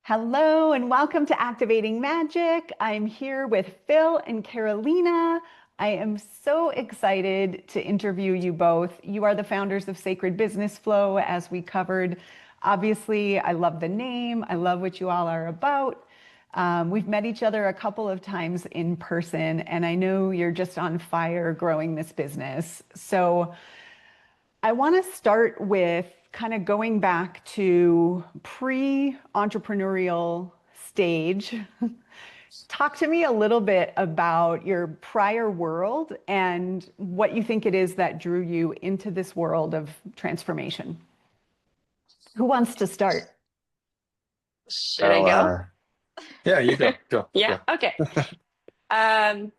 Hello and welcome to Activating Magic. I'm here with Phil and Carolina. I am so excited to interview you both. You are the founders of Sacred Business Flow, as we covered. Obviously, I love the name. I love what you all are about. We've met each other a couple of times in person, and I know you're just on fire growing this business. So I want to start with kind of going back to pre-entrepreneurial stage. Talk to me a little bit about your prior world and what you think it is that drew you into this world of transformation. Who wants to start? Should I Well, go? yeah, you go, go, Yeah, go. okay. Um,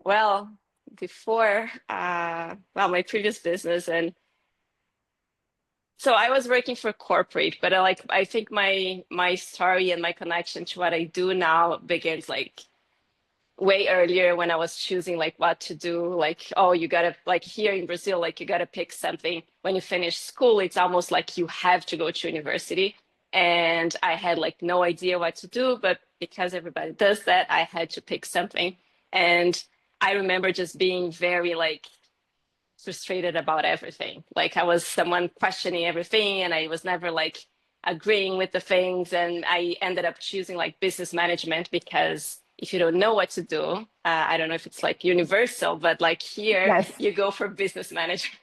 well, before my previous business, and so I was working for corporate, but I think my story and my connection to what I do now begins like way earlier when I was choosing like what to do. Like, oh, you gotta like here in Brazil, like you gotta pick something when you finish school. It's almost like you have to go to university. And I had like no idea what to do, but because everybody does that, I had to pick something. And I remember just being very like frustrated about everything. Like I was someone questioning everything and I was never like agreeing with the things. And I ended up choosing like business management because if you don't know what to do, I don't know if it's like universal, but like here Yes. you go for business management.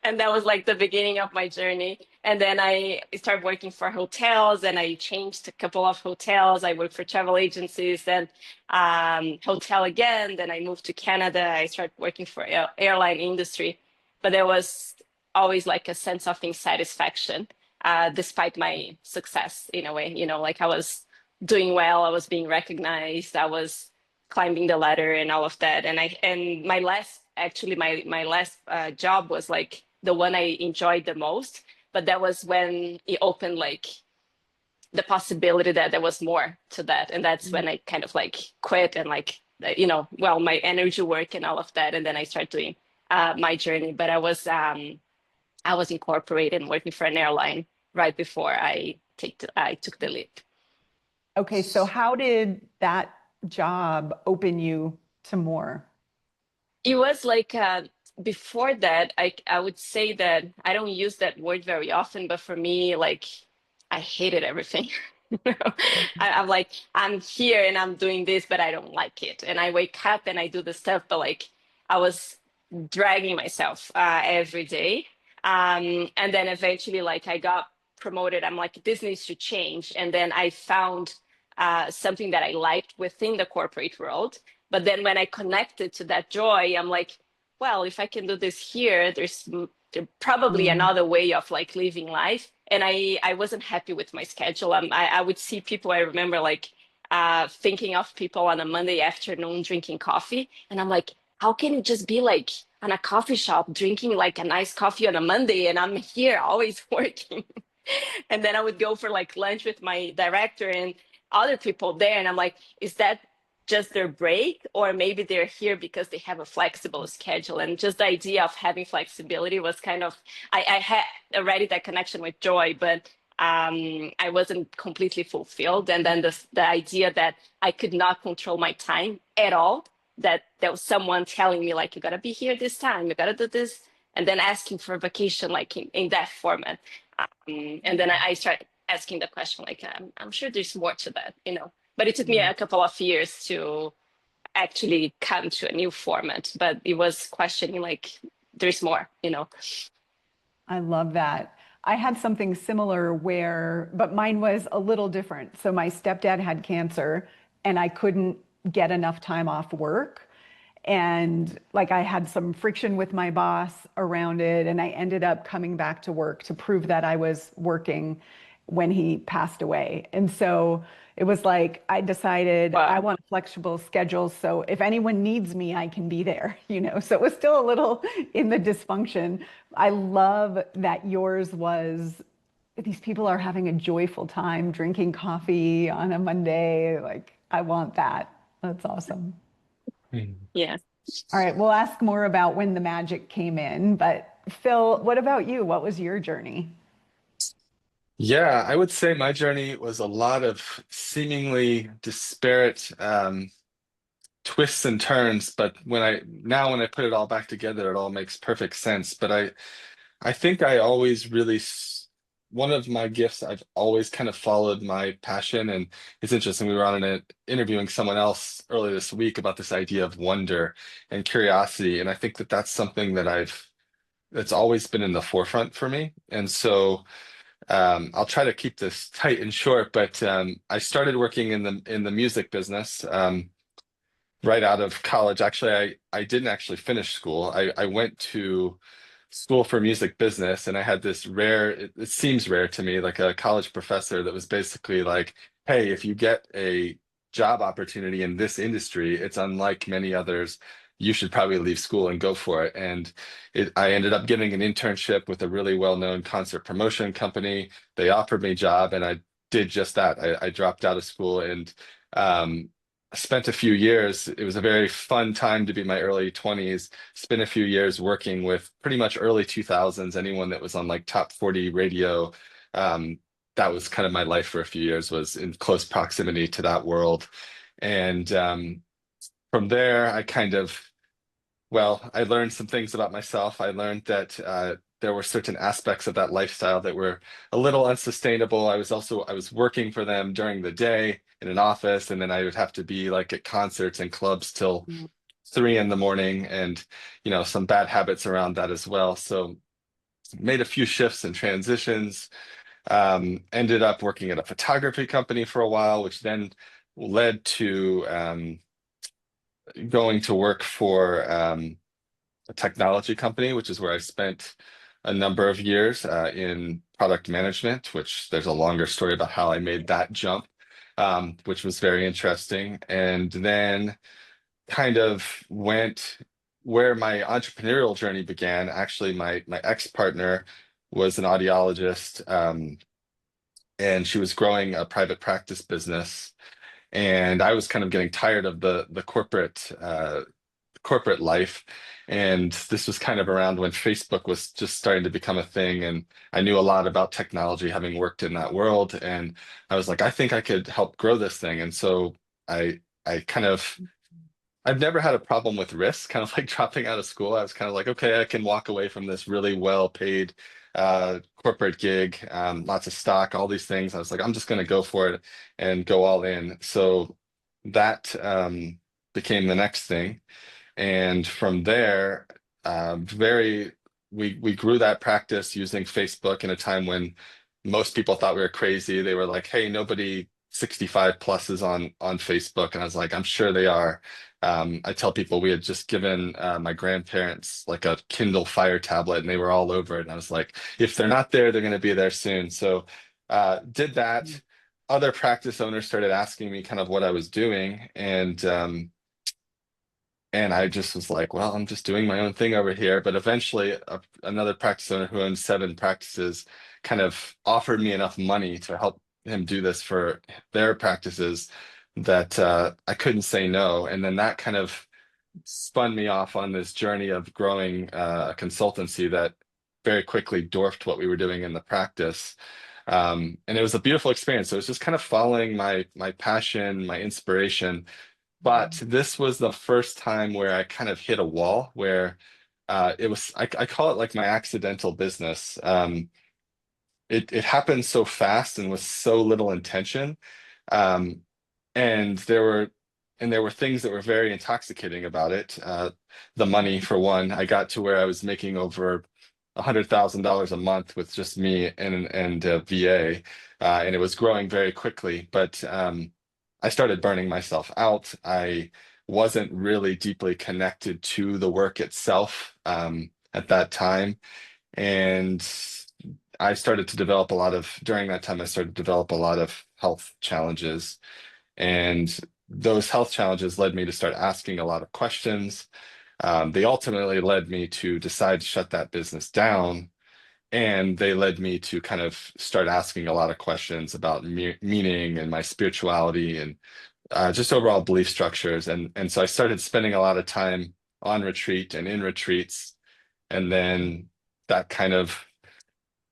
And that was like the beginning of my journey. And then I started working for hotels and I changed a couple of hotels. I worked for travel agencies, then hotel again. Then I moved to Canada. I started working for airline industry. But there was always like a sense of insatisfaction, despite my success in a way, like I was doing well, I was being recognized, I was climbing the ladder and all of that. And my last actually my last job was like the one I enjoyed the most, but that was when it opened like the possibility that there was more to that, and that's when I kind of like quit and like my energy work and all of that, and then I started doing my journey. But I was incorporated and working for an airline right before I took the leap. Okay, so how did that job open you to more? It was like before that, I would say that I don't use that word very often, but for me, like I hated everything. I'm like, I'm here and I'm doing this, but I don't like it. And I wake up and I do the stuff, but like I was dragging myself every day. And then eventually, like I got promoted. I'm like, this needs to change. And then I found something that I liked within the corporate world. But then when I connected to that joy, I'm like, well, if I can do this here, there's probably Mm. another way of like living life. And I wasn't happy with my schedule. I would see people, I remember like thinking of people on a Monday afternoon drinking coffee. And I'm like, how can you just be like on a coffee shop drinking like a nice coffee on a Monday? And I'm here always working. And then I would go for like lunch with my director and other people there. And I'm like, is that just their break? Or maybe they're here because they have a flexible schedule. And just the idea of having flexibility was kind of, I had already that connection with joy, but I wasn't completely fulfilled. And then the idea that I could not control my time at all, that there was someone telling me like, you gotta be here this time, you gotta do this, and then asking for vacation like in that format. And then I started asking the question, like, I'm sure there's more to that, But it took me Yeah. a couple of years to actually come to a new format. But it was questioning, like, there's more. I love that. I had something similar but mine was a little different. So my stepdad had cancer and I couldn't get enough time off work. And like I had some friction with my boss around it. And I ended up coming back to work to prove that I was working when he passed away. And so it was like I decided I Wow. want a flexible schedule. So if anyone needs me, I can be there, So it was still a little in the dysfunction. I love that yours was these people are having a joyful time drinking coffee on a Monday. Like, I want that. That's awesome. Hmm. Yeah. All right, we'll ask more about when the magic came in. But Phil, what about you? What was your journey? Yeah, I would say my journey was a lot of seemingly disparate twists and turns, but when I put it all back together, it all makes perfect sense. But I think I always really one of my gifts, I've always kind of followed my passion. And it's interesting, we were on an interviewing someone else earlier this week about this idea of wonder and curiosity. And I think that that's something that's always been in the forefront for me. And so I'll try to keep this tight and short, but I started working in the music business right out of college. Actually, I didn't actually finish school. I went to school for music business, and I had this rare, it seems rare to me, like a college professor that was basically like, hey, if you get a job opportunity in this industry, it's unlike many others. You should probably leave school and go for it. And I ended up getting an internship with a really well-known concert promotion company. They offered me a job, and I did just that. I dropped out of school and um, I spent a few years. It was a very fun time to be my early 20s. Spent a few years working with pretty much early 2000s, anyone that was on like top 40 radio. Um, that was kind of my life for a few years, was in close proximity to that world. And from there, I learned some things about myself. I learned that there were certain aspects of that lifestyle that were a little unsustainable. I was working for them during the day in an office, and then I would have to be like at concerts and clubs till 3 in the morning, and some bad habits around that as well. So made a few shifts and transitions. Ended up working at a photography company for a while, which then led to going to work for a technology company, which is where I spent a number of years in product management, which there's a longer story about how I made that jump, which was very interesting. And then kind of went where my entrepreneurial journey began. Actually, my ex-partner was an audiologist, and she was growing a private practice business. And I was kind of getting tired of the corporate life. And this was kind of around when Facebook was just starting to become a thing. And I knew a lot about technology, having worked in that world. And I was like, I think I could help grow this thing. And so I kind of I've never had a problem with risk, kind of like dropping out of school. I was kind of like, okay, I can walk away from this really well-paid corporate gig, lots of stock, all these things. I was like, I'm just going to go for it and go all in. So that became the next thing. And from there, very we grew that practice using Facebook in a time when most people thought we were crazy. They were like, "Hey, nobody 65 plus is on Facebook," and I was like, "I'm sure they are." I tell people we had just given my grandparents like a Kindle Fire tablet, and they were all over it. And I was like, "If they're not there, they're going to be there soon." So did that. Other practice owners started asking me kind of what I was doing, and I just was like, well, I'm just doing my own thing over here. But eventually, another practice owner who owned 7 practices kind of offered me enough money to help him do this for their practices that I couldn't say no. And then that kind of spun me off on this journey of growing a consultancy that very quickly dwarfed what we were doing in the practice. And it was a beautiful experience. So it was just kind of following my passion, my inspiration, but this was the first time where I kind of hit a wall where I call it like my accidental business. It happened so fast and with so little intention. Um, and there were things that were very intoxicating about it. The money, for one, I got to where I was making over $100,000 a month with just me and VA, and it was growing very quickly. But I started burning myself out. I wasn't really deeply connected to the work itself at that time. And during that time, I started to develop a lot of health challenges. And those health challenges led me to start asking a lot of questions. They ultimately led me to decide to shut that business down. And they led me to kind of start asking a lot of questions about meaning and my spirituality and just overall belief structures. And so I started spending a lot of time on retreat and in retreats. And then that kind of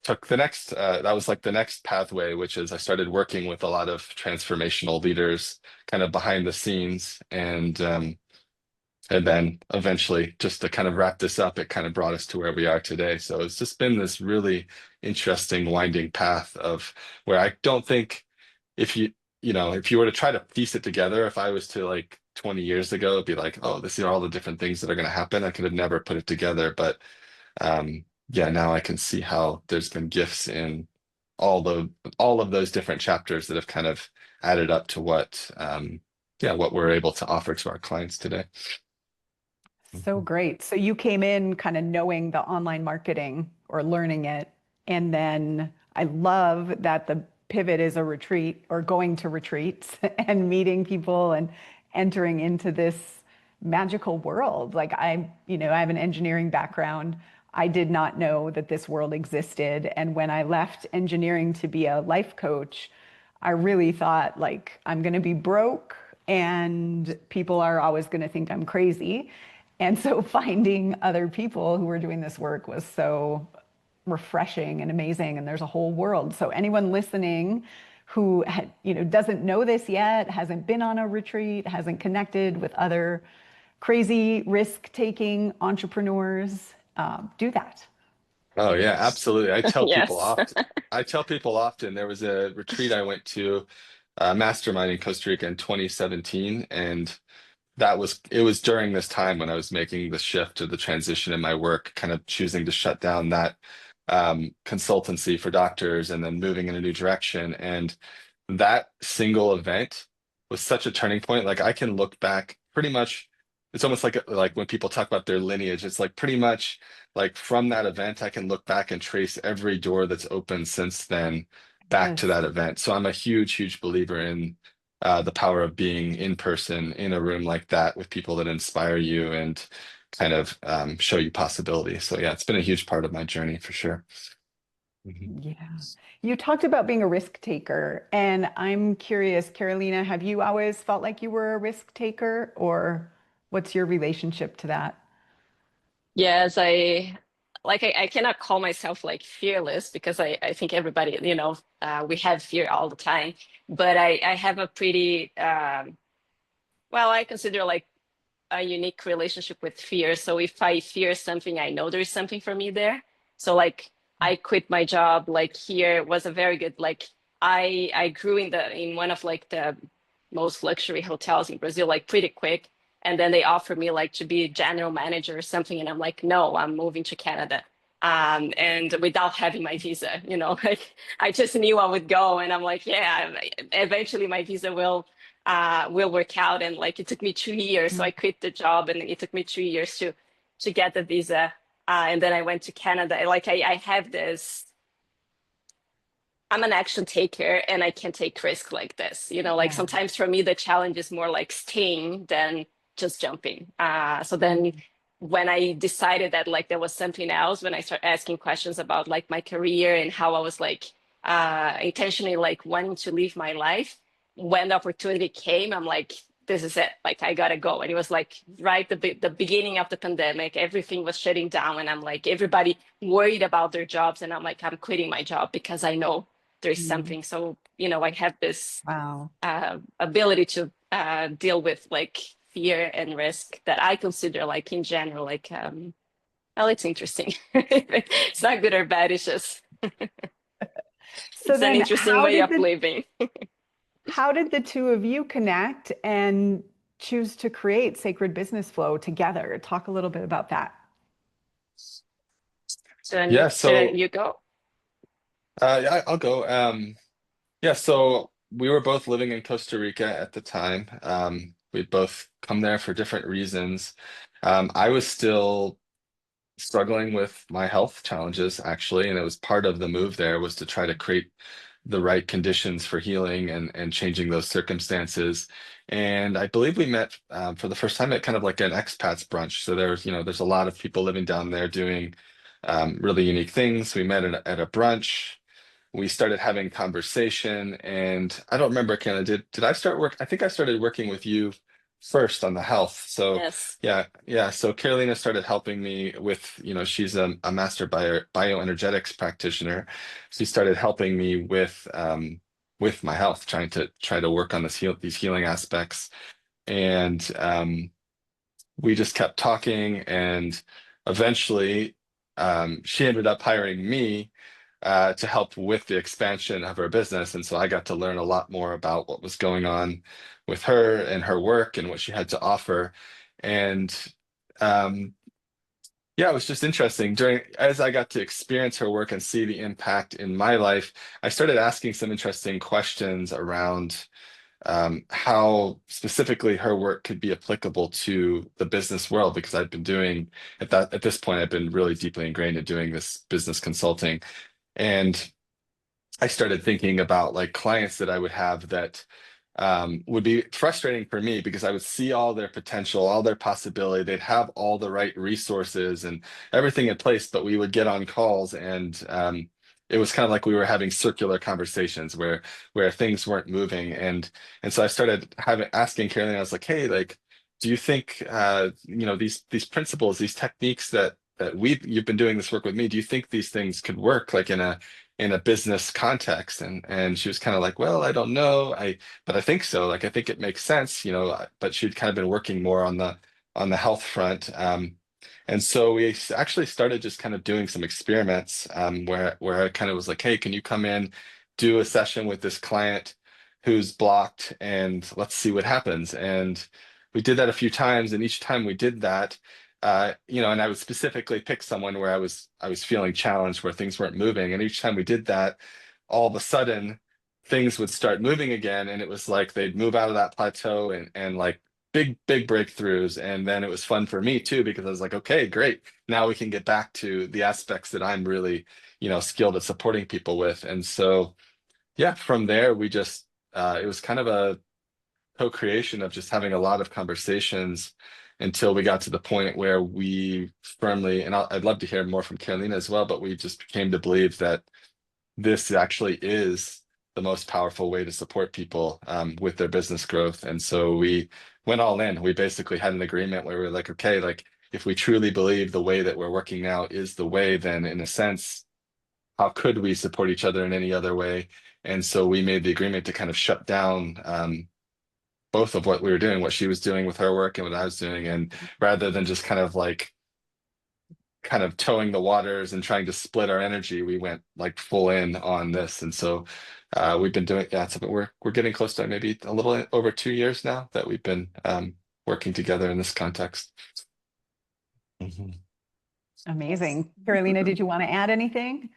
took the next that was like the next pathway, which is I started working with a lot of transformational leaders kind of behind the scenes, and then eventually, just to kind of wrap this up, it kind of brought us to where we are today. So it's just been this really interesting winding path of where I don't think, if if you were to try to piece it together, if I was to like 20 years ago, it'd be like, oh, this are all the different things that are going to happen. I could have never put it together. But yeah, now I can see how there's been gifts in all of those different chapters that have kind of added up to what we're able to offer to our clients today. So great. So you came in kind of knowing the online marketing or learning it. And then I love that the pivot is a retreat or going to retreats and meeting people and entering into this magical world. Like I have an engineering background. I did not know that this world existed. And when I left engineering to be a life coach, I really thought like I'm going to be broke and people are always going to think I'm crazy. And so finding other people who were doing this work was so refreshing and amazing. And there's a whole world. So anyone listening who doesn't know this yet, hasn't been on a retreat, hasn't connected with other crazy risk-taking entrepreneurs, do that. Oh yeah, absolutely. Yes. I tell people often there was a retreat I went to, mastermind in Costa Rica in 2017, and it was during this time when I was making the shift or the transition in my work, kind of choosing to shut down that consultancy for doctors and then moving in a new direction. And that single event was such a turning point. Like I can look back pretty much, it's almost like when people talk about their lineage, it's like pretty much like from that event, I can look back and trace every door that's opened since then back to Yes. that event. So I'm a huge, huge believer in the power of being in person in a room like that with people that inspire you and kind of show you possibility. So yeah, it's been a huge part of my journey for sure. Mhm. Yeah. You talked about being a risk taker, and I'm curious, Carolina, have you always felt like you were a risk taker, or what's your relationship to that? Yes, I cannot call myself like fearless because I think everybody, we have fear all the time. But I have a pretty well, I consider like a unique relationship with fear. So if I fear something, I know there's something for me there. So like I quit my job like here was a very good like I grew in one of like the most luxury hotels in Brazil like pretty quick. And then they offered me like to be general manager or something. And I'm like, no, I'm moving to Canada. And without having my visa, like I just knew I would go. And I'm like, yeah, eventually my visa will work out. And like it took me 2 years, so Mm. I quit the job, and it took me 2 years to get the visa. And then I went to Canada. Like I have this. I'm an action taker, and I can take risk like this. Like Yeah. sometimes for me the challenge is more like staying than just jumping. So then when I decided that like there was something else, when I started asking questions about like my career and how I was like intentionally like wanting to live my life, when the opportunity came, I'm like, this is it. Like I gotta go. And it was like right the beginning of the pandemic, everything was shutting down, and I'm like everybody worried about their jobs, and I'm like I'm quitting my job because I know there's Mm. something. So I have this Wow. ability to deal with like fear and risk that I consider like in general like well, it's interesting. It's not good or bad, it's just So it's an then interesting way of living. how did the two of you connect and choose to create Sacred Business Flow together? Talk a little bit about that. Yeah, Should so you go? yeah, I'll go. Yeah, so we were both living in Costa Rica at the time. We'd both come there for different reasons. I was still struggling with my health challenges actually, and it was part of the move there was to try to create the right conditions for healing and changing those circumstances. And I believe we met for the first time at kind of like an expats brunch. So there's a lot of people living down there doing really unique things. We met at a brunch. We started having conversation, and I don't remember, Kenna, did I start work? I think I started working with you first on the health. So Yes. yeah. So Carolina started helping me with, she's a master bioenergetics practitioner. She started helping me with my health, try to work on these healing aspects. And we just kept talking, and eventually she ended up hiring me to help with the expansion of her business. And so I got to learn a lot more about what was going on with her and her work and what she had to offer. And um, yeah, it was just interesting. As I got to experience her work and see the impact in my life, I started asking some interesting questions around how specifically her work could be applicable to the business world, because I've been doing at this point, I've been really deeply ingrained in doing this business consulting. And I started thinking about like clients that I would have that would be frustrating for me, because I would see all their potential, all their possibility. They'd have all the right resources and everything in place, but we would get on calls, and it was kind of like we were having circular conversations where things weren't moving. And so I started asking Carolyn, I was like, hey, like, do you think these principles, these techniques that you've been doing this work with me, do you think these things could work like in a business context? And she was kind of like, well, I don't know. But I think so. Like, I think it makes sense, but she'd kind of been working more on the health front. And so we actually started just kind of doing some experiments where I kind of was like, hey, can you come in, do a session with this client who's blocked, and let's see what happens. And we did that a few times, and each time we did that, and I would specifically pick someone where I was feeling challenged, where things weren't moving. And each time we did that, all of a sudden things would start moving again. And it was like they'd move out of that plateau, and like big breakthroughs. And then it was fun for me too, because I was like, okay, great. Now we can get back to the aspects that I'm really, skilled at supporting people with. And so, yeah, from there, it was kind of a co-creation of just having a lot of conversations until we got to the point where we firmly, and I'd love to hear more from Carolina as well, but we just came to believe that this actually is the most powerful way to support people with their business growth. And so we went all in. We basically had an agreement where we were like, okay, like, if we truly believe the way that we're working now is the way, then in a sense, how could we support each other in any other way? And so we made the agreement to kind of shut down both of what we were doing, what she was doing with her work and what I was doing. And rather than just kind of towing the waters and trying to split our energy, we went like full in on this. And so we've been doing, yeah, so we're getting close to maybe a little over 2 years now that we've been working together in this context. Mhm. Amazing. Carolina, did you want to add anything?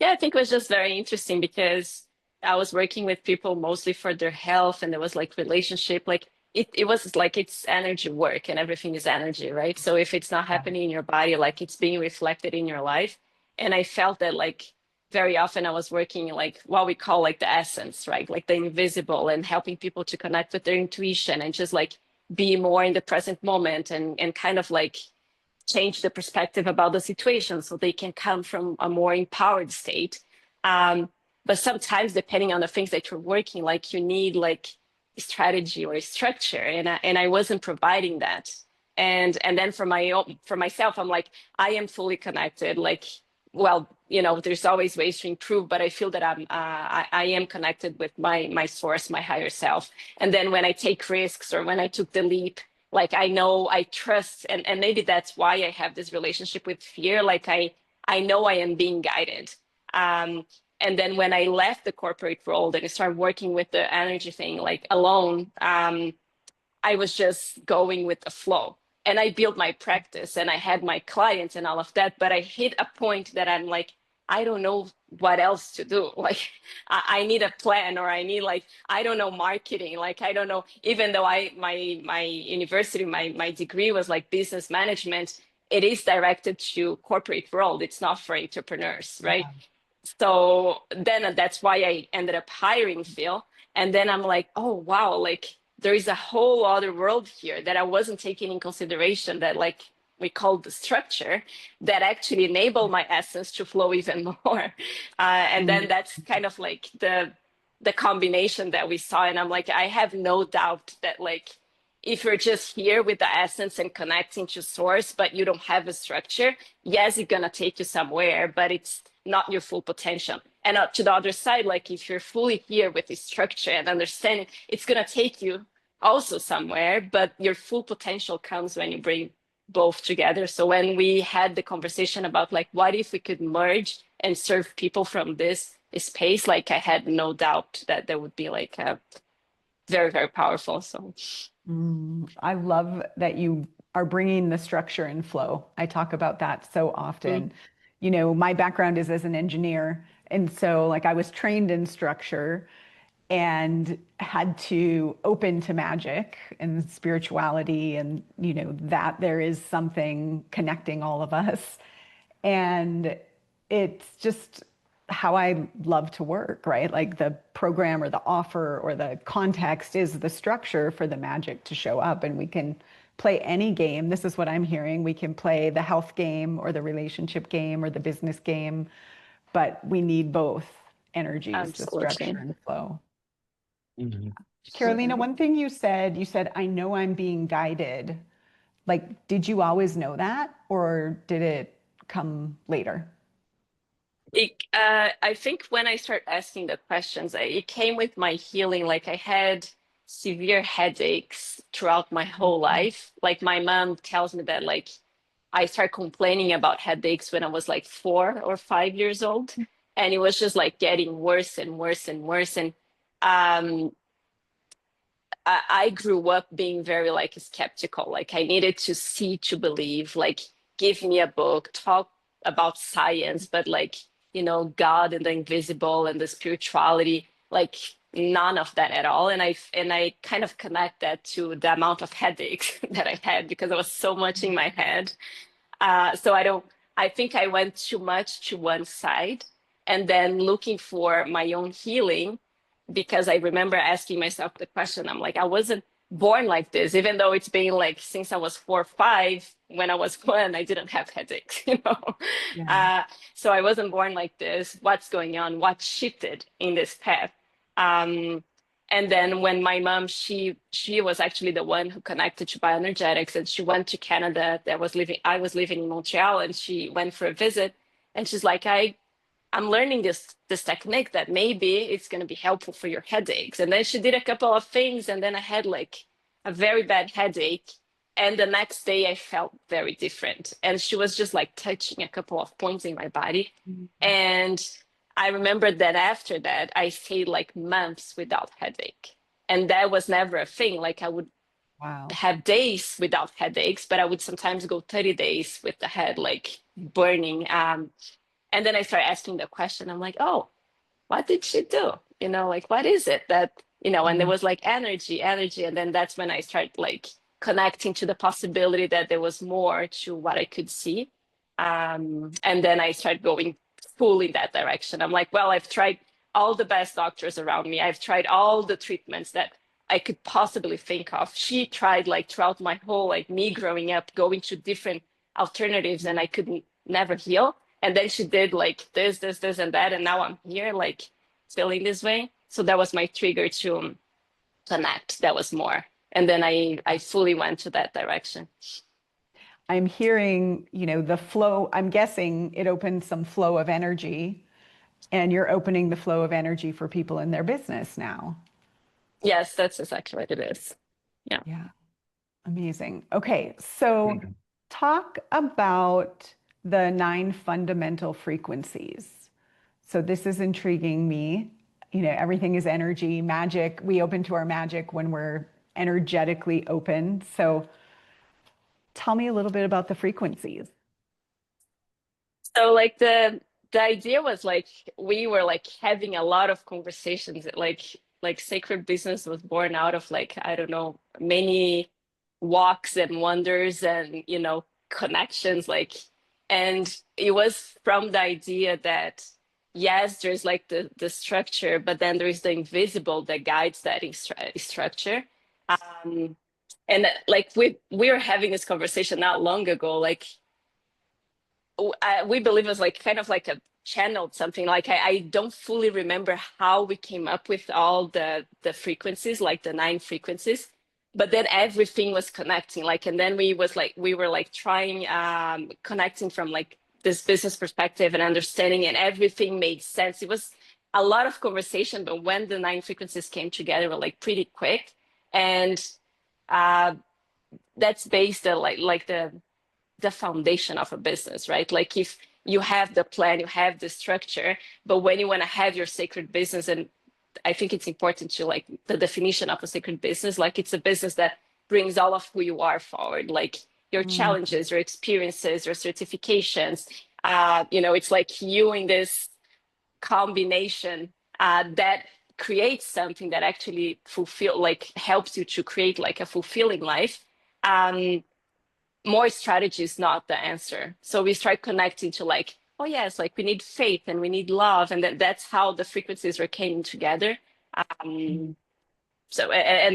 Yeah, I think it was just very interesting because I was working with people mostly for their health, and there was like relationship, like it was like it's energy work, and everything is energy, right? So if it's not happening in your body, like it's being reflected in your life. And I felt that like very often I was working like what we call like the essence, right? Like the invisible, and helping people to connect with their intuition and just like be more in the present moment, and kind of like change the perspective about the situation so they can come from a more empowered state. But sometimes, depending on the things that you're working, like you need like strategy or structure, and I wasn't providing that. And then for myself, I'm like, I am fully connected. Like, well, there's always ways to improve, but I feel that I am connected with my source, my higher self. And then when I take risks, or when I took the leap, like I know, I trust, and maybe that's why I have this relationship with fear. Like I know I am being guided. um and then when I left the corporate world and I started working with the energy thing like alone, I was just going with the flow, and I built my practice and I had my clients and all of that. But I hit a point that I'm like, I don't know what else to do. Like, I need a plan, or I need like, I don't know, marketing. Like, I don't know, even though my university, my degree was like business management, it is directed to corporate world. It's not for entrepreneurs, right? So then that's why I ended up hiring Phil. And then I'm like, oh, wow, like there is a whole other world here that I wasn't taking in consideration, that like we call the structure, that actually enable my essence to flow even more. And then that's kind of like the combination that we saw. And I'm like, I have no doubt that like if you're just here with the essence and connecting to source, but you don't have a structure, yes, it's gonna take you somewhere, but it's not your full potential. And up to the other side, like if you're fully here with the structure and understanding, it's gonna take you also somewhere, but your full potential comes when you bring both together. So when we had the conversation about like, what if we could merge and serve people from this space, like I had no doubt that there would be like a very, very powerful. So I love that you are bringing the structure and flow. I talk about that so often. You know, my background is as an engineer. And so, like, I was trained in structure and had to open to magic and spirituality, and, you know, that there is something connecting all of us. And it's just how I love to work, right? Like the program or the offer or the context is the structure for the magic to show up, and we can play any game. This is what I'm hearing. We can play the health game or the relationship game or the business game, but we need both energies, the absolutely. structure and flow. Mhm. Carolina, one thing you said, I know I'm being guided. Like, did you always know that, or did it come later? I think when I start asking the questions, it came with my healing. Like I had severe headaches throughout my whole life. Like my mom tells me that like I started complaining about headaches when I was like 4 or 5 years old, and it was just like getting worse and worse and worse. And um, I grew up being very like skeptical. Like I needed to see to believe. Like give me a book, talk about science, but like God and the invisible and the spirituality, like none of that at all. And I kind of connect that to the amount of headaches that I had because there was so much in my head. So I don't. I think I went too much to one side, and then looking for my own healing, because I remember asking myself the question. I'm like, I wasn't born like this, even though it's been like since I was 4 or 5. When I was 1, I didn't have headaches, you know. Yeah. Uh, so I wasn't born like this. What's going on? What shifted in this path? Um, and then when my mom, she was actually the one who connected to bioenergetics, and she went to Canada. I was living in Montreal, and she went for a visit, and she's like, I'm learning this technique that maybe it's going to be helpful for your headaches. And then she did a couple of things, and then I had like a very bad headache. And the next day I felt very different. And she was just like touching a couple of points in my body. And I remember that after that, I stayed like months without headache. And that was never a thing. Like I would Wow. have days without headaches, but I would sometimes go 30 days with the head like burning. And then I started asking the question. I'm like, oh, what did she do? Like, what is it that, and there Mhm. was like energy. And then that's when I started like connecting to the possibility that there was more to what I could see. And then I started going full in that direction. I'm like, well, I've tried all the best doctors around me. I've tried all the treatments that I could possibly think of. She tried like throughout my whole, like me growing up, going to different alternatives, and I couldn't never heal. And then she did like this, and that. And now I'm here, like feeling this way. So that was my trigger to connect. That was more. And then I fully went to that direction. I'm hearing, the flow. I'm guessing it opens some flow of energy, and you're opening the flow of energy for people in their business now. Yes, that's exactly what it is. Yeah. Yeah. Amazing. Okay. So Mhm. talk about the 9 fundamental frequencies. So this is intriguing me. Everything is energy, magic. We open to our magic when we're energetically open. So tell me a little bit about the frequencies. So like the idea was like we were like having a lot of conversations. Like Sacred Business was born out of like, I don't know, many walks and wonders and connections, like. And it was from the idea that yes, there's like the structure, but then there is the invisible that guides that structure. um and like we were having this conversation not long ago, like we believe it was like kind of like a channeled something. Like I don't fully remember how we came up with all the frequencies, like the 9 frequencies, but then everything was connecting, like, and then we were like trying connecting from like this business perspective and understanding, and everything made sense. It was a lot of conversation, but when the 9 frequencies came together, were like pretty quick. And uh, that's based on like the foundation of a business, right? Like if you have the plan, you have the structure, but when you want to have your sacred business, and I think it's important to like the definition of a sacred business, like it's a business that brings all of who you are forward, like your challenges, your experiences, your certifications. It's like you in this combination that creates something that actually helps you to create like a fulfilling life. More strategy is not the answer. So we start connecting to like, oh yes, like we need faith and we need love, and that's how the frequencies are came together. And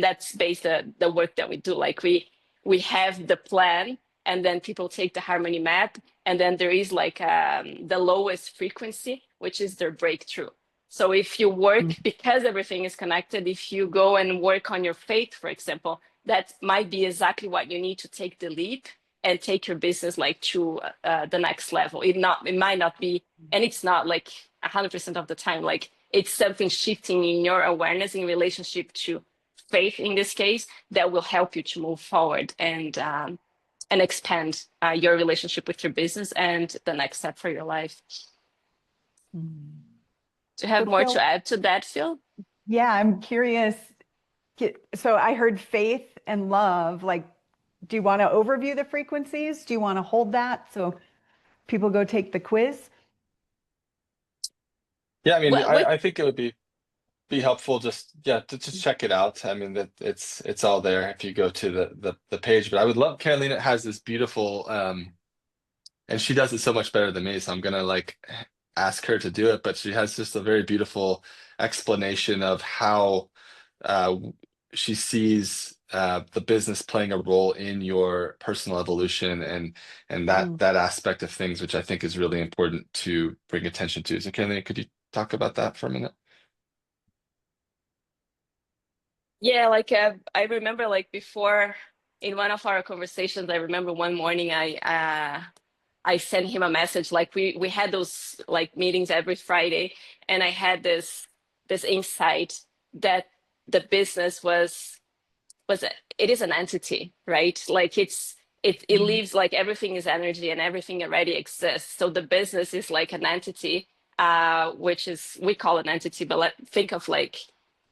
that's based the work that we do. Like we have the plan, and then people take the harmony map, and then there is like the lowest frequency, which is their breakthrough. So if you work, because everything is connected, if you go and work on your faith, for example, that might be exactly what you need to take the leap and take your business like to the next level. It might not be, and it's not like 100% of the time, like it's something shifting in your awareness in relationship to faith in this case that will help you to move forward and expand your relationship with your business and the next step for your life. Do you have So more Phil, to add to that, Phil? yeah, I'm curious. So I heard faith and love. Like, do you want to overview the frequencies? Do you want to hold that so people go take the quiz? Yeah, I mean, What I think it would be helpful just to just check it out. I mean that it's all there if you go to the page. But I would love, Carolina has this beautiful and she does it so much better than me, so I'm gonna like ask her to do it, but she has just a very beautiful explanation of how uh she sees the business playing a role in your personal evolution and that aspect of things, which I think is really important to bring attention to. So Carolina, could you talk about that for a minute? Yeah, like I remember like before in one of our conversations, I remember one morning I sent him a message. Like we had those like meetings every Friday, and I had this insight that the business was it is an entity, right? Like it leaves, like everything is energy and everything already exists. So the business is like an entity, which is we call an entity, but think of like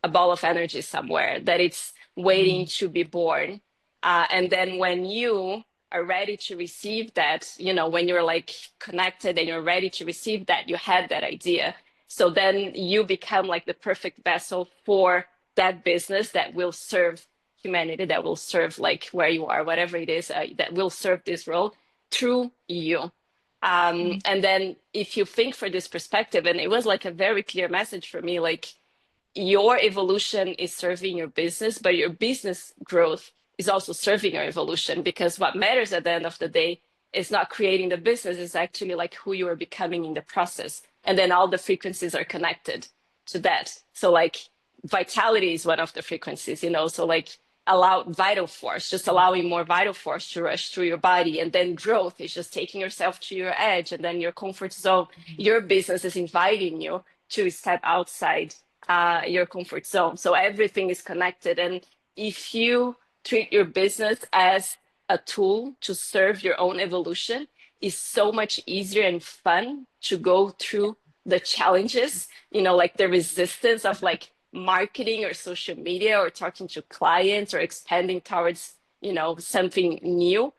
a ball of energy somewhere that it's waiting to be born. And then when you are ready to receive that, when you're like connected and you're ready to receive that, you had that idea. So then you become like the perfect vessel for that business that will serve humanity, that will serve like where you are, whatever it is, that will serve this role through you. And then if you think for this perspective, and it was like a very clear message for me, like your evolution is serving your business, but your business growth is also serving your evolution, because what matters at the end of the day is not creating the business, it's actually like who you are becoming in the process. And then all the frequencies are connected to that. So like vitality is one of the frequencies, so like allow vital force, just allowing more vital force to rush through your body. And then growth is just taking yourself to your edge, and then your comfort zone. Your business is inviting you to step outside your comfort zone. So everything is connected. And if you treat your business as a tool to serve your own evolution, it's so much easier and fun to go through the challenges, like the resistance of like marketing or social media or talking to clients or expanding towards, something new,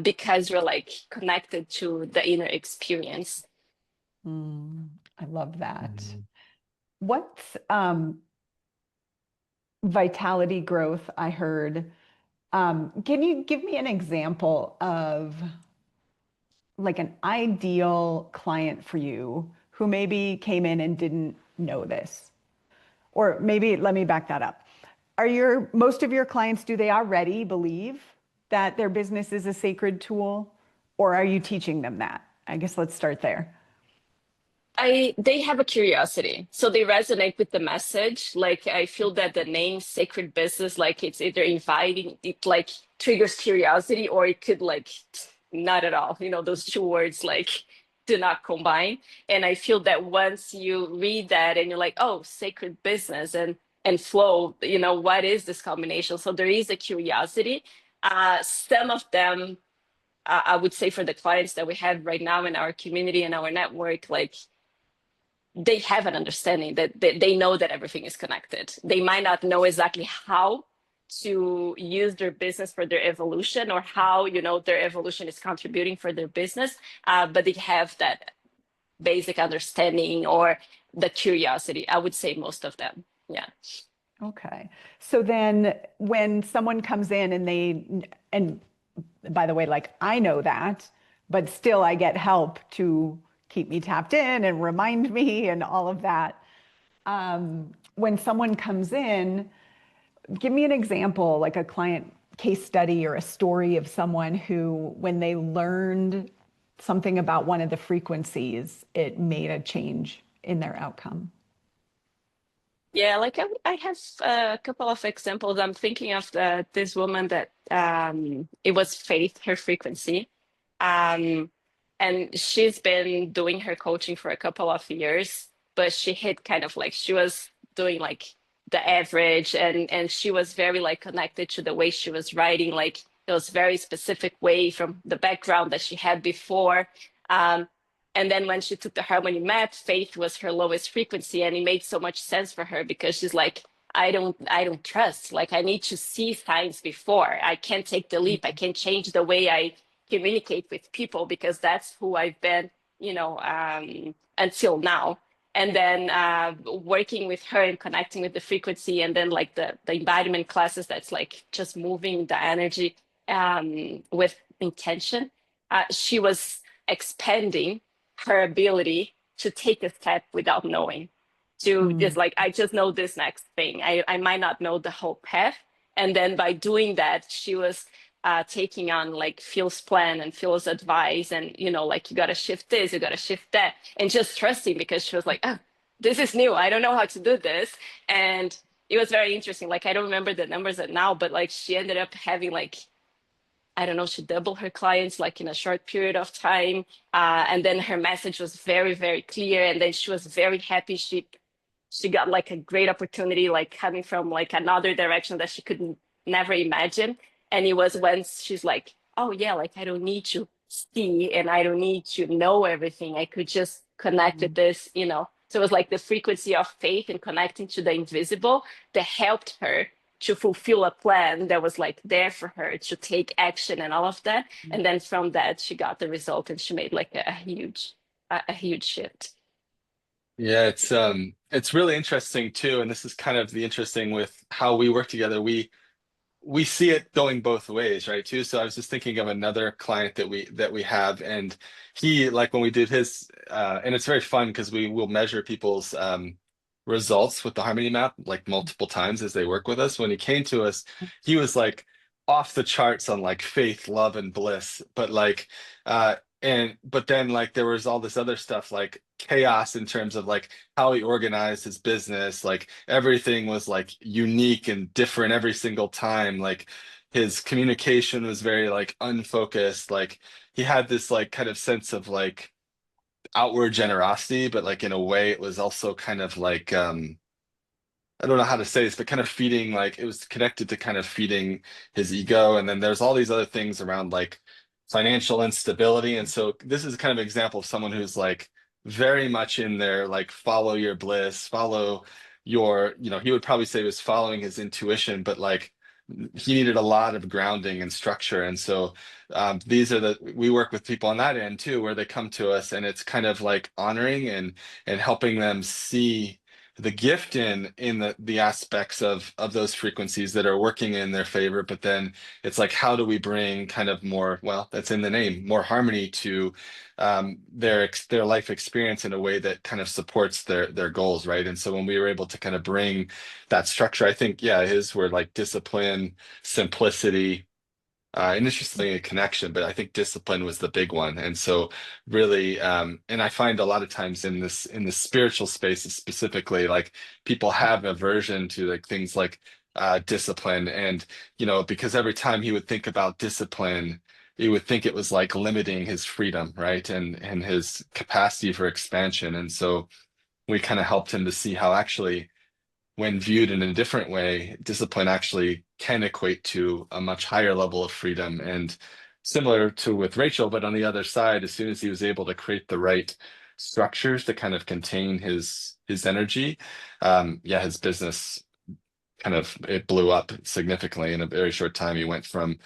because you're like connected to the inner experience. I love that. What's vitality growth? I heard. Can you give me an example of like an ideal client for you who maybe came in and didn't know this? Or maybe let me back that up. Most of your clients, do they already believe that their business is a sacred tool, or are you teaching them that? I guess let's start there. They have a curiosity, so they resonate with the message. Like I feel that the name sacred business, like it's either inviting, it like triggers curiosity, or it could like not at all. Those two words like do not combine. And I feel that once you read that and you're like, oh, sacred business and flow, what is this combination? So there is a curiosity. Some of them, I would say, for the clients that we have right now in our community and our network, like they have an understanding that they know that everything is connected. They might not know exactly how to use their business for their evolution, or how their evolution is contributing for their business, but they have that basic understanding or the curiosity. I would say most of them. Yeah. Okay. So then when someone comes in and by the way, like I know that, but still I get help to keep me tapped in and remind me and all of that. When someone comes in, give me an example, like a client case study or a story of someone who, when they learned something about one of the frequencies, it made a change in their outcome. Yeah, like I have a couple of examples. I'm thinking of this woman that it was Faith, her frequency. Um, and she's been doing her coaching for a couple of years, but she hit kind of like she was doing like the average, and she was very like connected to the way she was writing, like it was very specific way from the background that she had before. Um, and then when she took the harmony map, Faith was her lowest frequency, and it made so much sense for her because she's like, I don't trust. Like I need to see signs before. I can't take the leap. I can't change the way I communicate with people because that's who I've been, until now. And then working with her and connecting with the frequency, and then like the embodiment classes, that's like just moving the energy with intention. She was expanding her ability to take a step without knowing, to just Mm. like, I just know this next thing. I might not know the whole path. And then by doing that, she was taking on like Phil's plan and Phil's advice, and like you got to shift this, you got to shift that, and just trusting, because she was like, oh, this is new, I don't know how to do this. And it was very interesting. Like I don't remember the numbers now, but like she ended up having like, I don't know, she doubled her clients like in a short period of time. And then her message was very, very clear. And then she was very happy. She got like a great opportunity, like coming from like another direction that she could never imagine. And it was when she's like, oh yeah, like I don't need to see and I don't need to know everything. I could just connect with Mm. this. So it was like the frequency of faith and connecting to the invisible that helped her to fulfill a plan that was like there for her to take action and all of that. And then from that, she got the result, and she made like a huge shift. Yeah, it's really interesting too, and this is kind of the interesting with how we work together. We see it going both ways, right, too. So I was just thinking of another client that we have, and he, like when we did his and it's very fun because we will measure people's results with the harmony map like multiple times as they work with us. When he came to us, he was like off the charts on like faith, love, and bliss, but like but then like there was all this other stuff like chaos in terms of like how he organized his business. Like everything was like unique and different every single time. Like his communication was very like unfocused. Like he had this like kind of sense of like outward generosity, but like in a way it was also kind of like I don't know how to say this, but kind of feeding, like it was connected to kind of feeding his ego. And then there's all these other things around like financial instability. And so this is kind of an example of someone who's like very much in there, like follow your bliss, follow your, he would probably say he was following his intuition, but like he needed a lot of grounding and structure. And so we work with people on that end too, where they come to us and it's kind of like honoring and helping them see the gift in the aspects of those frequencies that are working in their favor. But then it's like, how do we bring kind of more, well, that's in the name, more harmony to their life experience in a way that kind of supports their goals, right? And so when we were able to kind of bring that structure, I think, yeah, his were like discipline, simplicity, and interestingly, a connection, but I think discipline was the big one. And so really, and I find a lot of times in the spiritual spaces specifically, like people have aversion to like things like discipline. And, because every time he would think about discipline, he would think it was like limiting his freedom, right? And his capacity for expansion. And so we kind of helped him to see how actually when viewed in a different way, discipline actually can equate to a much higher level of freedom. And similar to with Rachel, but on the other side, as soon as he was able to create the right structures to kind of contain his energy, yeah, his business kind of it blew up significantly in a very short time. He went from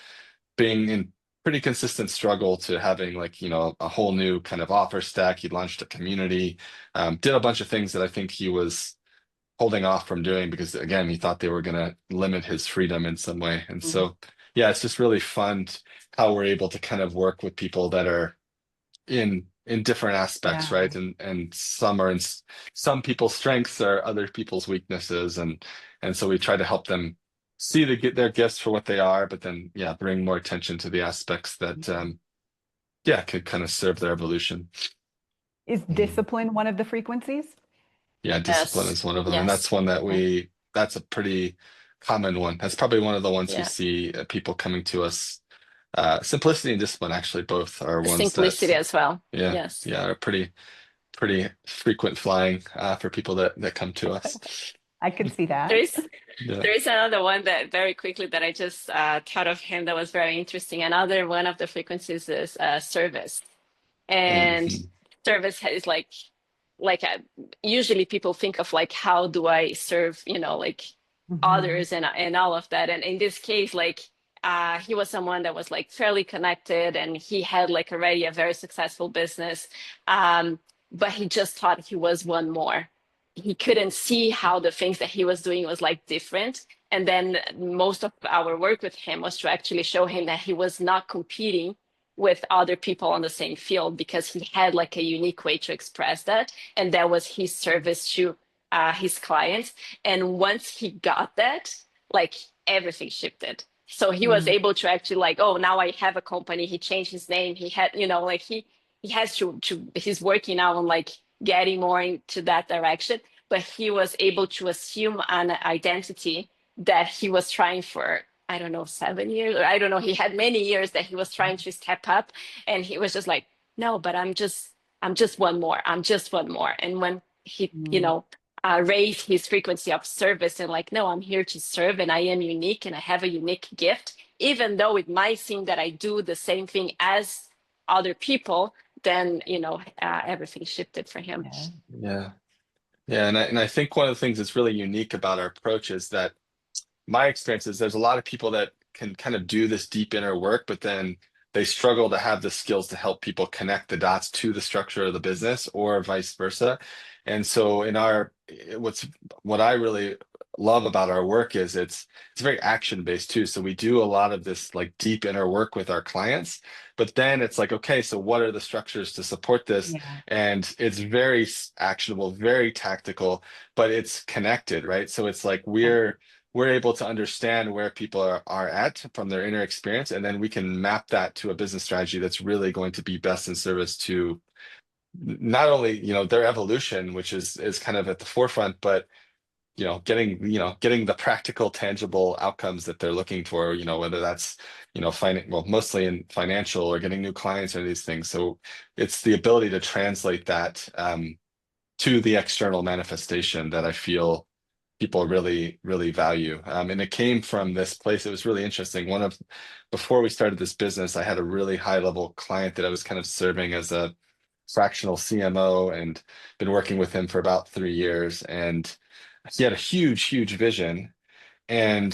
being in pretty consistent struggle to having like, a whole new kind of offer stack. He launched a community, did a bunch of things that I think he was holding off from doing because again he thought they were going to limit his freedom in some way. And Mhm. so yeah, it's just really fun how we're able to kind of work with people that are in different aspects, Yeah. right? And some are some people's strengths are other people's weaknesses, and so we try to help them see their gifts for what they are, but then yeah, bring more attention to the aspects that yeah, could kind of serve their evolution. Is Mhm. discipline one of the frequencies? Yeah, discipline Yes. is one of them. And that's Yes. one that Okay. that's a pretty common one. That's probably one of the ones we Yeah. see people coming to us. Simplicity and discipline actually both are ones that, Simplicity as well. yeah, Yes. yeah, are pretty frequent flying for people that come to us. I could see There that. is Yeah. there is another one that very quickly that I just thought of him that was very interesting. Another one of the frequencies is service. And Mhm. service is like usually people think of like how do I serve, like Mhm. others and all of that. And in this case, like he was someone that was like fairly connected and he had like already a very successful business. But he just thought he was one more. He couldn't see how the things that he was doing was like different. And then most of our work with him was to actually show him that he was not competing with other people on the same field because he had like a unique way to express that, and that was his service to his clients. And once he got that, like everything shifted. So he was Mm. able to actually like, oh, now I have a company. He changed his name. He had, like he has to he's working now on like getting more into that direction. But he was able to assume an identity that he was trying for, I don't know, 7 years, or I don't know. He had many years that he was trying to step up, and he was just like, no, but I'm just one more. I'm just one more. And when he, Mm. raised his frequency of service and like, no, I'm here to serve, and I am unique, and I have a unique gift, even though it might seem that I do the same thing as other people, then everything shifted for him. Yeah. Yeah. Yeah. And I think one of the things that's really unique about our approach is that my experience is there's a lot of people that can kind of do this deep inner work, but then they struggle to have the skills to help people connect the dots to the structure of the business or vice versa. And so what I really love about our work is it's very action based too. So we do a lot of this like deep inner work with our clients, but then it's like, okay, so what are the structures to support this? Yeah. And it's very actionable, very tactical, but it's connected, right? So it's like Yeah. we're able to understand where people are at from their inner experience, and then we can map that to a business strategy that's really going to be best in service to not only their evolution, which is kind of at the forefront, but getting the practical tangible outcomes that they're looking for, whether that's well, mostly in financial or getting new clients or these things. So it's the ability to translate that to the external manifestation that I feel people really, really value. And it came from this place. It was really interesting. Before we started this business, I had a really high level client that I was kind of serving as a fractional CMO and been working with him for about 3 years. And he had a huge, huge vision. And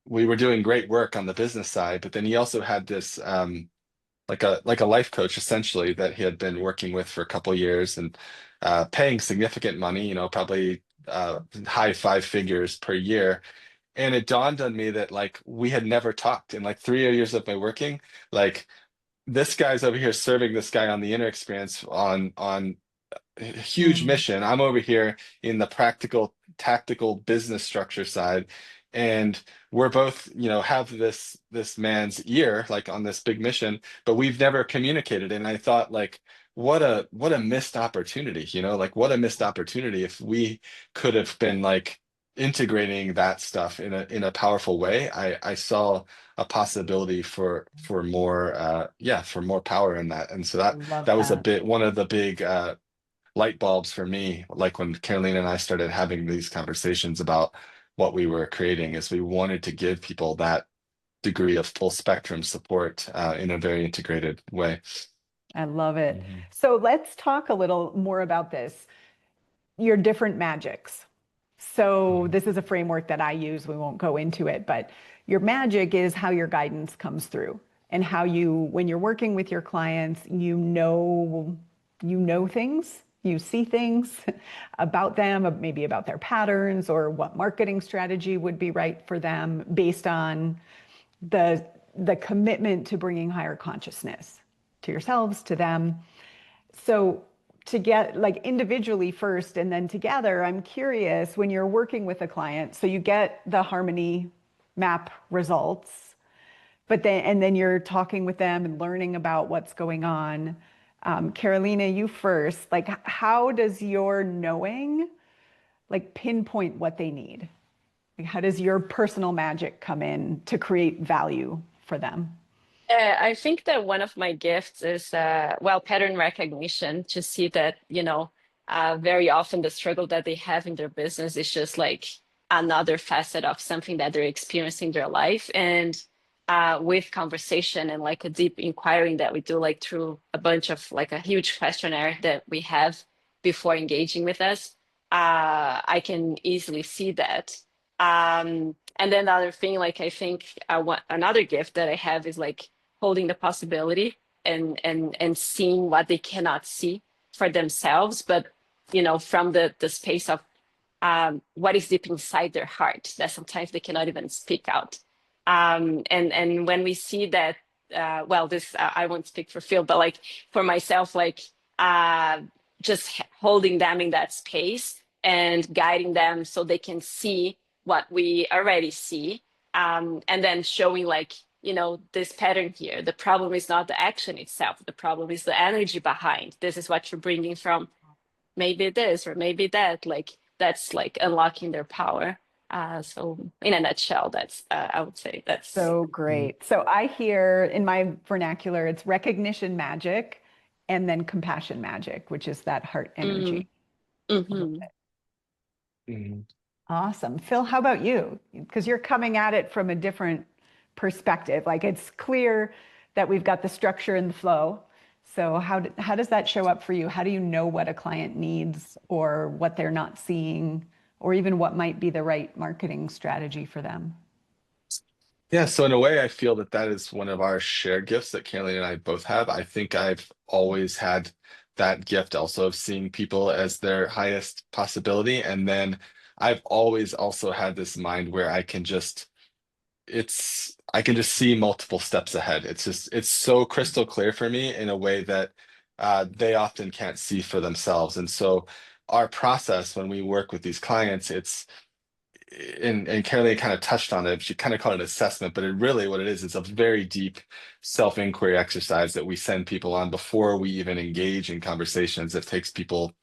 we were doing great work on the business side, but then he also had this like a life coach essentially that he had been working with for a couple of years and paying significant money, probably high five figures per year. And it dawned on me that like we had never talked in like 3 years of my working. Like this guy's over here serving this guy on the inner experience on a huge Mm. mission. I'm over here in the practical, tactical business structure side. and we're both, have this man's ear like on this big mission, but we've never communicated. And I thought, like, what a missed opportunity, like what a missed opportunity if we could have been like integrating that stuff in a powerful way. I saw a possibility for more for more power in that. And so I that love that was that. one of the big light bulbs for me, like when Carolina and I started having these conversations about what we were creating, is we wanted to give people that degree of full spectrum support in a very integrated way. I love it. Mhm. So let's talk a little more about this, your different magics. So Mhm. this is a framework that I use. We won't go into it, but your magic is how your guidance comes through and how you, when you're working with your clients, you know things, you see things about them, maybe about their patterns or what marketing strategy would be right for them based on the the commitment to bringing higher consciousness to yourselves, to them. So to get like individually first and then together, I'm curious when you're working with a client, so you get the harmony map results, but then you're talking with them and learning about what's going on. Carolina, you first, like how does your knowing like pinpoint what they need? Like, how does your personal magic come in to create value for them? I think that one of my gifts is, well, pattern recognition, to see that, very often the struggle that they have in their business is just like another facet of something that they're experiencing in their life. And with conversation and like a deep inquiring that we do, like through a bunch of like a huge questionnaire that we have before engaging with us, I can easily see that. And then the other thing, like I think another gift that I have is like holding the possibility and seeing what they cannot see for themselves, but from the space of what is deep inside their heart that sometimes they cannot even speak out. And when we see that, well, this I won't speak for Phil, but like for myself, like just holding them in that space and guiding them so they can see what we already see, and then showing like, this pattern here. The problem is not the action itself. The problem is the energy behind. This is what you're bringing from maybe this or maybe that. Like that's like unlocking their power. So in a nutshell, that's I would say that's. So Mhm. great. So I hear in my vernacular, it's recognition magic and then compassion magic, which is that heart Mm, energy. hmm. Mhm. Awesome. Phil, how about you? Because you're coming at it from a different perspective. Like it's clear that we've got the structure and the flow. So how does that show up for you? How do you know what a client needs or what they're not seeing or even what might be the right marketing strategy for them? Yeah, so in a way, I feel that that is one of our shared gifts that Kaylee and I both have. I think I've always had that gift also of seeing people as their highest possibility. And then I've always also had this mind where I can just see multiple steps ahead. It's so crystal clear for me in a way that they often can't see for themselves. And so our process when we work with these clients, and Caroline kind of touched on it. She kind of called it assessment, but really what it is a very deep self-inquiry exercise that we send people on before we even engage in conversations. It takes people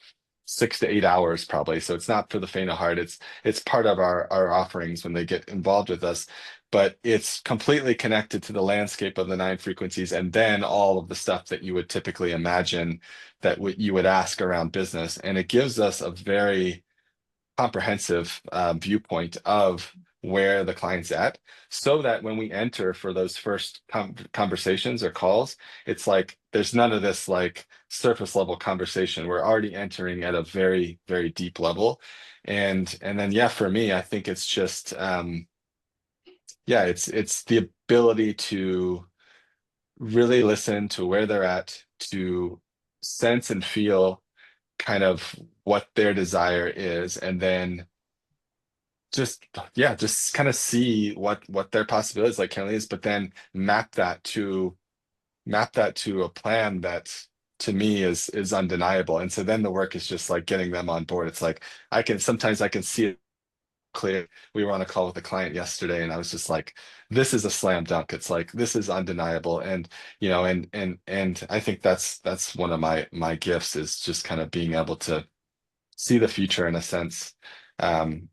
6 to 8 hours probably. So it's not for the faint of heart. It's part of our offerings when they get involved with us. But it's completely connected to the landscape of the nine frequencies and then all of the stuff that you would typically imagine that you would ask around business. And it gives us a very comprehensive viewpoint of where the client's at, so that when we enter for those first conversations or calls, it's like there's none of this like surface level conversation. We're already entering at a very, very deep level. And then yeah, for me, I think it's just yeah, it's the ability to really listen to where they're at, to sense and feel kind of what their desire is, and then just yeah, just kind of see what their possibilities like currently is, but then map that to a plan that to me is undeniable. And so then the work is just like getting them on board. It's like I can sometimes I can see it clear. We were on a call with a client yesterday, and I was just like, this is a slam dunk. It's like this is undeniable. And and I think that's one of my gifts, is just kind of being able to see the future in a sense, um,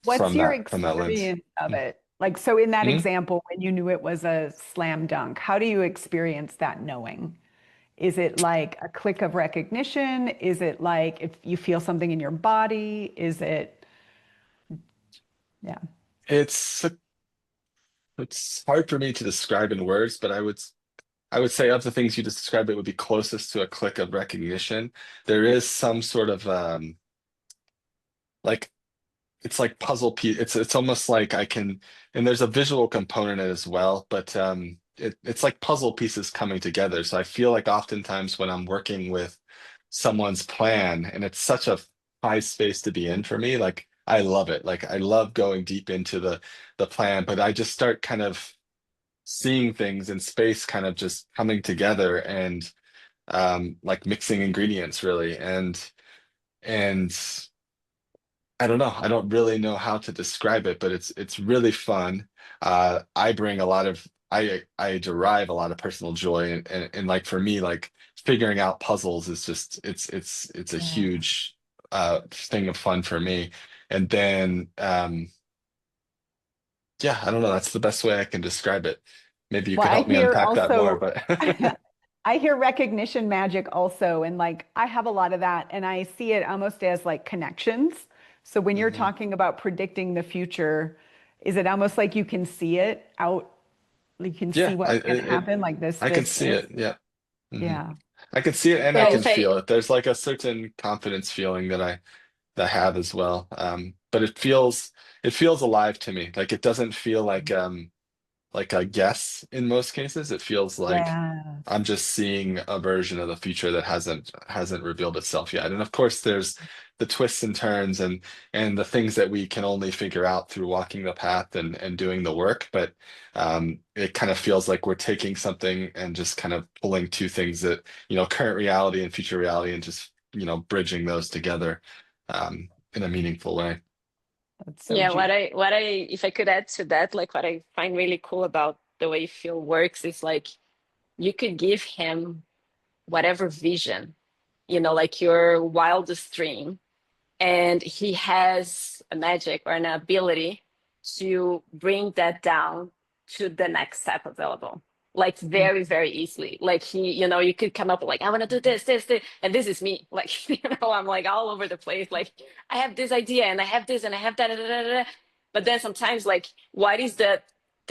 What's your from that lens. experience of it? Like, so in that Mhm. example, when you knew it was a slam dunk, how do you experience that knowing? Is it like a click of recognition? Is it like if you feel something in your body? Is it, yeah. It's it's hard for me to describe in words, but I would say of the things you described, it would be closest to a click of recognition. There is some sort of like it's like puzzle piece. It's almost like I can, and there's a visual component in it as well, but it's like puzzle pieces coming together. So I feel like oftentimes when I'm working with someone's plan, and it's such a high space to be in for me, like I love it. Like I love going deep into the plan, but I just start kind of seeing things in space kind of just coming together, and like mixing ingredients really, and I don't know. I don't really know how to describe it, but it's really fun. I bring a lot of I derive a lot of personal joy, and like for me, like figuring out puzzles is just it's a Yeah. huge thing of fun for me. And then yeah, I don't know. That's the best way I can describe it. Maybe you Well, could I help me hear unpack that more, also, but I hear recognition magic also. And like, I have a lot of that. And I see it almost as like connections. So when you're Mhm. talking about predicting the future, is it almost like you can see it out? You can see Yeah, what's going to happen, like I can see this. it. Yeah. Hmm. Yeah. I can see it and I I'd can So, feel say, it. There's like a certain confidence feeling that I have as well. But it feels alive to me. Like it doesn't feel like a guess in most cases. It feels like yes. I'm just seeing a version of the future that hasn't revealed itself yet. And of course, there's the twists and turns and the things that we can only figure out through walking the path and doing the work. But it kind of feels like we're taking something and just kind of pulling two things that, current reality and future reality, and just, bridging those together in a meaningful way. That's so yeah, juicy. if I could add to that, like what I find really cool about the way Phil works is like you could give him whatever vision, like your wildest dream, and he has a magic or an ability to bring that down to the next step available, like very very easily. Like you could come up with like, I want to do this, and this is me, like I'm like all over the place, like I have this idea and I have this and I have that, da, da, da, da. But then sometimes like what is the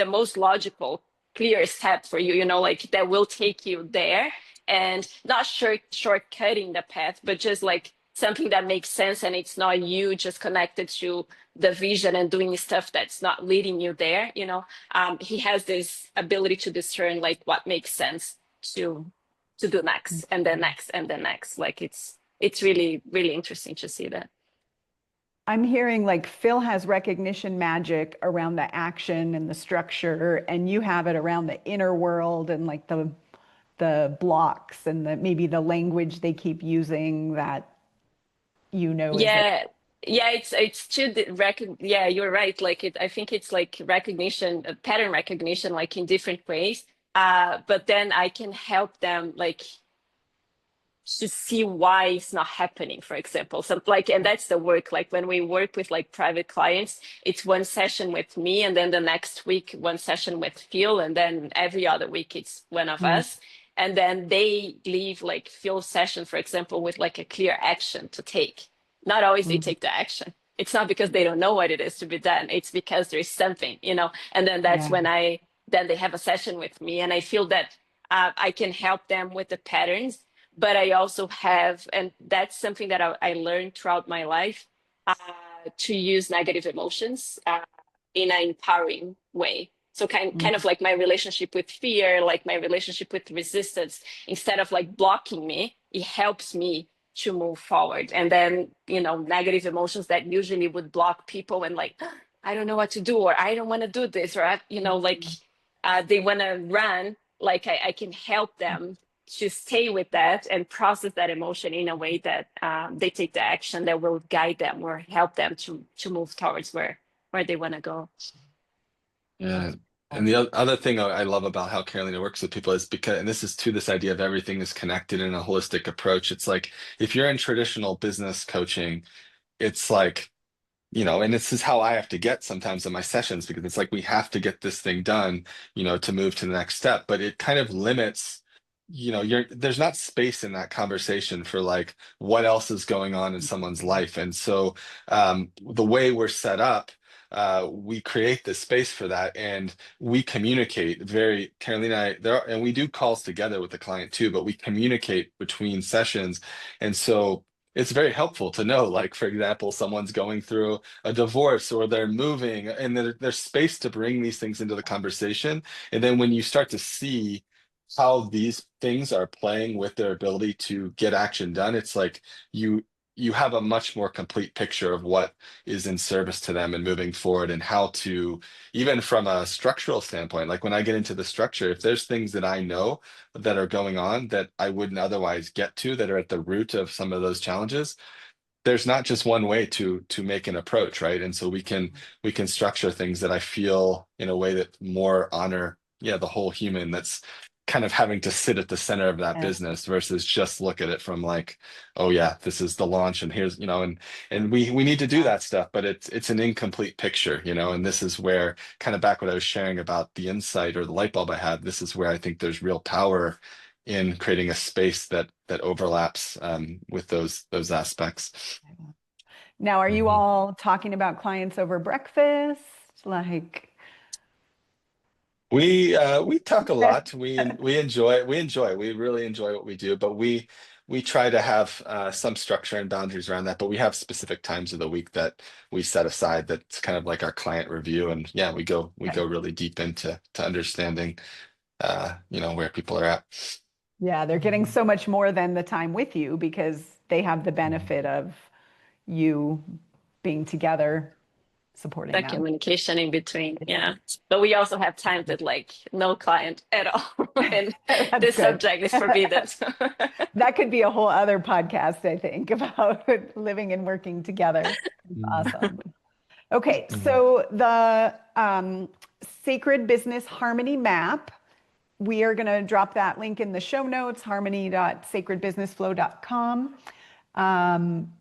most logical clear step for you, like that will take you there, and not shortcutting the path, but just like something that makes sense, and it's not you just connected to the vision and doing stuff that's not leading you there. He has this ability to discern like what makes sense to do next, and then next, and then next. Like it's really really interesting to see that. I'm hearing like Phil has recognition magic around the action and the structure, and you have it around the inner world and like the blocks and the maybe the language they keep using that is it. Yeah, yeah, it's yeah, you're right. Like I think it's like recognition, pattern recognition, like in different ways. But then I can help them like to see why it's not happening, for example. So like, and that's the work. Like when we work with like private clients, it's one session with me, and then the next week one session with Phil, and then every other week it's one of Mm, us. And then they leave like Phil's session, for example, with like a clear action to take. Not always they mm, take the action. It's not because they don't know what it is to be done. It's because there's something. And then that's yeah. when then they have a session with me, and I feel that I can help them with the patterns. But I also have, and that's something that I learned throughout my life, to use negative emotions in an empowering way. So kind Mm, of like my relationship with fear, like my relationship with resistance, instead of like blocking me, it helps me to move forward. And then, negative emotions that usually would block people, and like, I don't know what to do, or I don't want to do this, or, like mm, they want to run, like I can help them to stay with that and process that emotion in a way that they take the action that will guide them or help them to move towards where they want to go. Yeah. And the other thing I love about how Carolina works with people is because, and this is to this idea of everything is connected in a holistic approach. It's like if you're in traditional business coaching, it's like, and this is how I have to get sometimes in my sessions because it's like we have to get this thing done, to move to the next step. But it kind of limits, there's not space in that conversation for like what else is going on in someone's life. And so the way we're set up, we create this space for that and we communicate very, Carolina, and and we do calls together with the client too, but we communicate between sessions. And so it's very helpful to know, like, for example, someone's going through a divorce or they're moving, and there's space to bring these things into the conversation. And then when you start to see how these things are playing with their ability to get action done, it's like you have a much more complete picture of what is in service to them and moving forward and how to, even from a structural standpoint, like when I get into the structure, if there's things that I know that are going on that I wouldn't otherwise get to that are at the root of some of those challenges, there's not just one way to make an approach, right? And so we can structure things that I feel in a way that more honor, the whole human that's kind of having to sit at the center of that Yeah. business versus just look at it from like, oh yeah, this is the launch and here's, and we need to do that stuff, but it's an incomplete picture, and this is where kind of back what I was sharing about the insight or the light bulb I had, this is where I think there's real power in creating a space that overlaps with those aspects. Now, are you Mhm. all talking about clients over breakfast? Like, We talk a lot. We really enjoy what we do, but we try to have some structure and boundaries around that. But we have specific times of the week that we set aside that's kind of like our client review, and yeah, we go really deep into understanding where people are at. yeah, they're getting so much more than the time with you because they have the benefit of you being together, supporting That them. communication in between, yeah. But we also have times that like no client at all, and That's this good. subject is forbidden. That could be a whole other podcast, I think, about living and working together. It's Mm. awesome. Okay, Mhm. so the Sacred Business Harmony Map, we are going to drop that link in the show notes, harmony.sacredbusinessflow.com.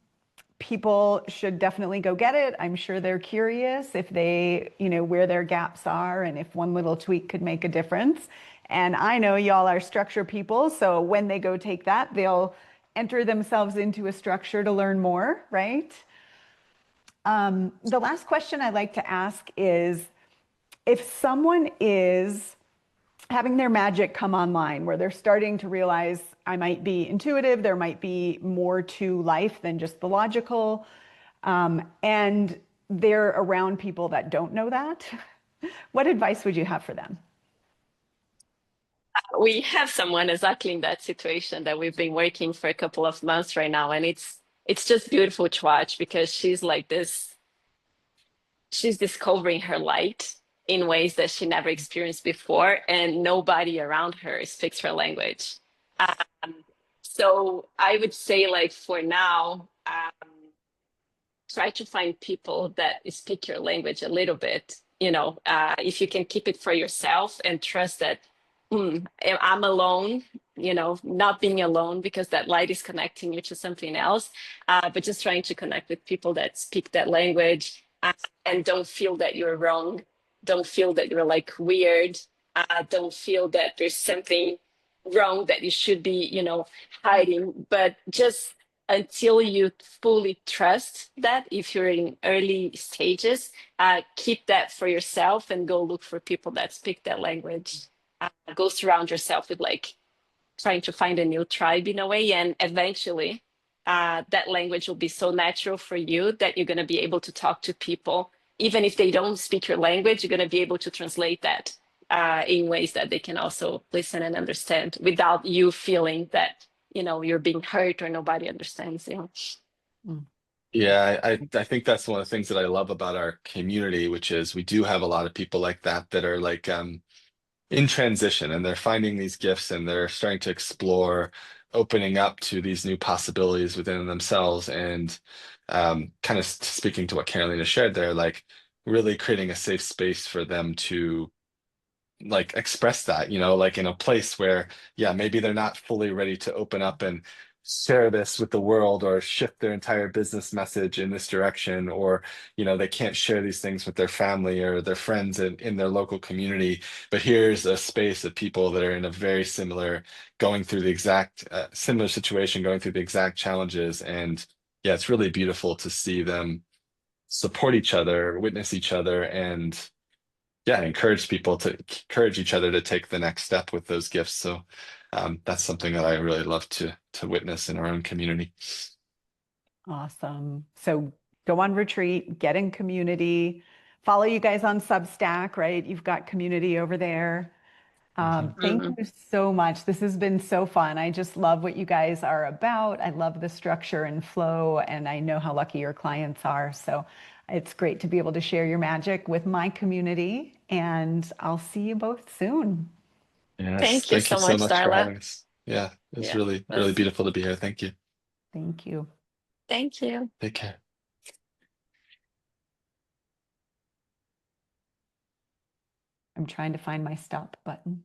People should definitely go get it. I'm sure they're curious if they, where their gaps are and if one little tweak could make a difference. And I know y'all are structure people, so when they go take that, they'll enter themselves into a structure to learn more, right? The last question I like to ask is if someone is having their magic come online where they're starting to realize I might be intuitive, there might be more to life than just the logical, and they're around people that don't know that, what advice would you have for them? We have someone exactly in that situation that we've been working for a couple of months right now, and it's just beautiful to watch because she's like this. She's discovering her light in ways that she never experienced before, and nobody around her speaks her language. Um, so I would say, like for now, try to find people that speak your language a little bit. If you can keep it for yourself and trust that I'm alone, not being alone because that light is connecting you to something else, but just trying to connect with people that speak that language and don't feel that you're wrong, don't feel that you're like weird, don't feel that there's something wrong that you should be, hiding, but just until you fully trust that, if you're in early stages, keep that for yourself and go look for people that speak that language. Go surround yourself with like trying to find a new tribe in a way, and eventually that language will be so natural for you that you're going to be able to talk to people even if they don't speak your language. You're going to be able to translate that in ways that they can also listen and understand without you feeling that you're being hurt or nobody understands you. Mm. Yeah, I think that's one of the things that I love about our community, which is we do have a lot of people like that are like in transition and they're finding these gifts and they're starting to explore opening up to these new possibilities within themselves and kind of speaking to what Carolina shared there, like really creating a safe space for them to like express that, like in a place where, yeah, maybe they're not fully ready to open up and share this with the world or shift their entire business message in this direction, or, they can't share these things with their family or their friends in their local community. But here's a space of people that are in a very similar, going through the exact similar situation, going through the exact challenges. And yeah, it's really beautiful to see them support each other, witness each other, and yeah, encourage each other to take the next step with those gifts. So that's something that I really love to witness in our own community. Awesome. So go on retreat, get in community, follow you guys on Substack, right? You've got community over there. Thank Mhm. you so much. This has been so fun. I just love what you guys are about. I love the structure and flow, and I know how lucky your clients are. So it's great to be able to share your magic with my community, and I'll see you both soon. Yes, Thank you thank you so so much, much for Darla. having us. Yeah, it was Yeah, really, really was beautiful to be here. Thank you. Thank you. thank you. Take care. I'm trying to find my stop button.